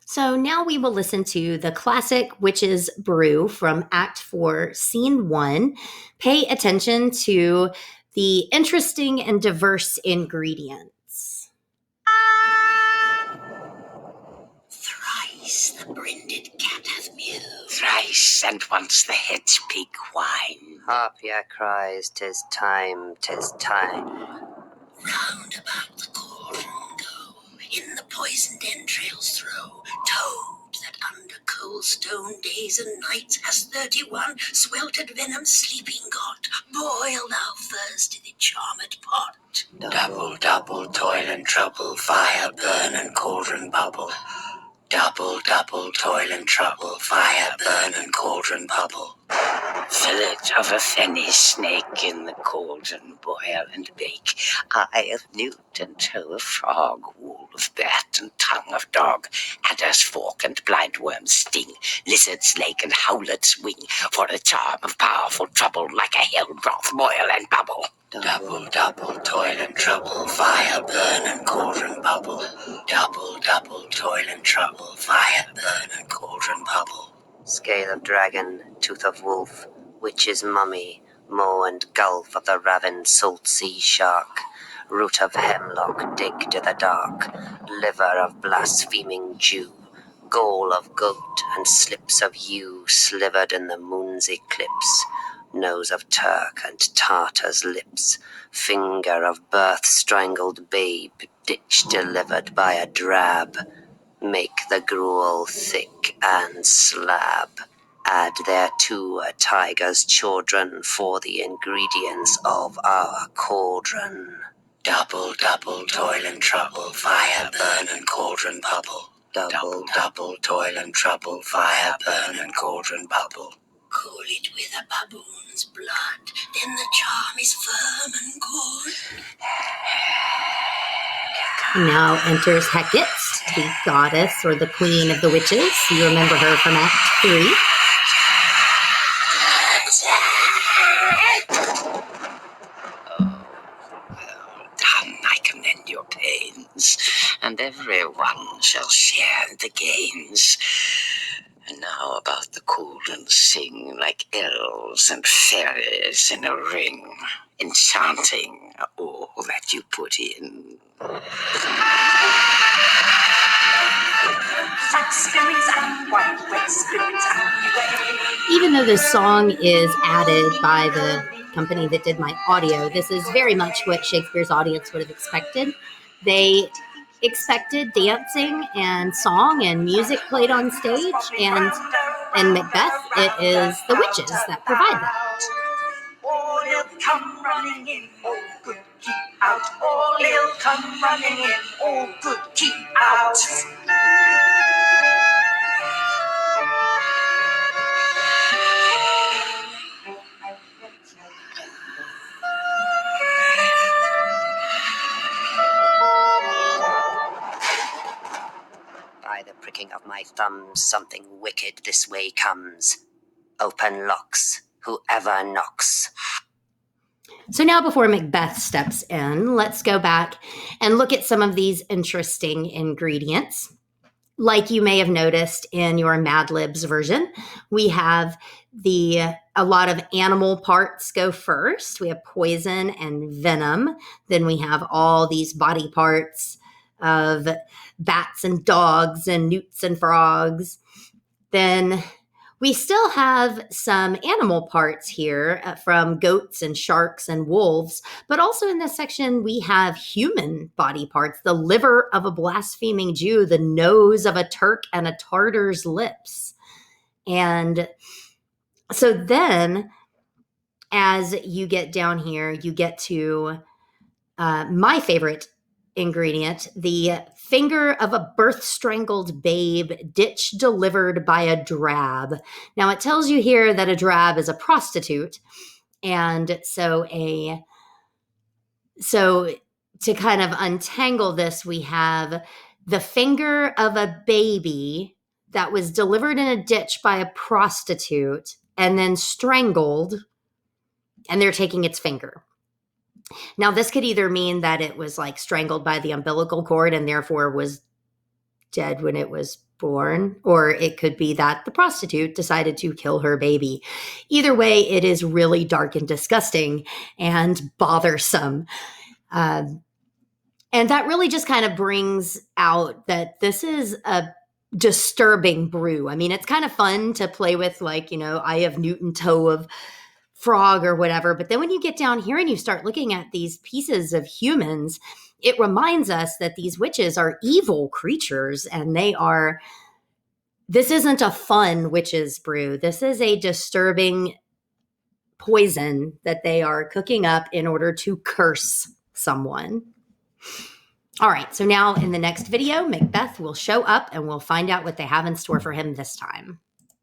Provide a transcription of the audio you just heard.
So now we will listen to the classic Witch's Brew from Act 4, Scene 1. Pay attention to the interesting and diverse ingredients. Thrice the brinded cat hath mewed. Thrice and once the hedge pig whined. Harpier cries, 'tis time, 'tis time. Round about the cauldron go, in the poisoned entrails throw. Toad that under cold stone days and nights has 31 sweltered venom sleeping got. Boil thou first in the charmed pot. Double, double toil and trouble, fire burn and cauldron bubble. Double, double toil and trouble, fire burn and cauldron bubble. Fillet of a fenny snake in the cauldron, boil and bake. Eye of newt and toe of frog, wool of bat and tongue of dog. Adder's fork and blindworm's sting, lizard's lake and howlet's wing. For a charm of powerful trouble, like a hell broth, boil and bubble. Double, double toil and trouble, fire burn and cauldron bubble. Double, double toil and trouble, fire burn and cauldron bubble. Scale of dragon, tooth of wolf, witch's mummy, mow and gulf of the ravined salt sea shark. Root of hemlock, dig to the dark, liver of blaspheming Jew, gall of goat and slips of yew slivered in the moon's eclipse. Nose of Turk and Tartar's lips, finger of birth-strangled babe, ditch delivered by a drab. Make the gruel thick and slab. Add thereto a tiger's children for the ingredients of our cauldron. Double, double toil and trouble, fire burn and cauldron bubble. Double, double toil and trouble, fire burn and cauldron bubble. Cool it with a baboon's blood, then the charm is firm and good. Now enters Hecate, the goddess or the queen of the witches. You remember her from Act 3. Done, I commend your pains, and everyone shall share the gains. And now about the cauldron sing, like elves and fairies in a ring, enchanting all that you put in. Black spirits and white, red spirits and gray. Even though this song is added by the company that did my audio, this is very much what Shakespeare's audience would have expected. They expected dancing and song and music played on stage, and in Macbeth, it is the witches that provide that. All will come running in, all good, keep out. All will come running in, all good, keep out. By the pricking of my thumbs, something wicked this way comes. Open locks, whoever knocks. So now before Macbeth steps in, let's go back and look at some of these interesting ingredients. Like you may have noticed in your Mad Libs version, we have a lot of animal parts go first. We have poison and venom. Then we have all these body parts of bats and dogs and newts and frogs. Then we still have some animal parts here from goats and sharks and wolves, but also in this section, we have human body parts, the liver of a blaspheming Jew, the nose of a Turk, and a Tartar's lips. And so then, as you get down here, you get to my favorite ingredient, the finger of a birth-strangled babe, ditch delivered by a drab. Now, it tells you here that a drab is a prostitute. And so to kind of untangle this, we have the finger of a baby that was delivered in a ditch by a prostitute and then strangled, and they're taking its finger. Now, this could either mean that it was like strangled by the umbilical cord and therefore was dead when it was born, or it could be that the prostitute decided to kill her baby. Either way, it is really dark and disgusting and bothersome. And that really just kind of brings out that this is a disturbing brew. I mean, it's kind of fun to play with, like, eye of Newton, toe of frog or whatever. But then when you get down here and you start looking at these pieces of humans, it reminds us that these witches are evil creatures, and this isn't a fun witch's brew. This is a disturbing poison that they are cooking up in order to curse someone. All right, so now in the next video, Macbeth will show up and we'll find out what they have in store for him this time.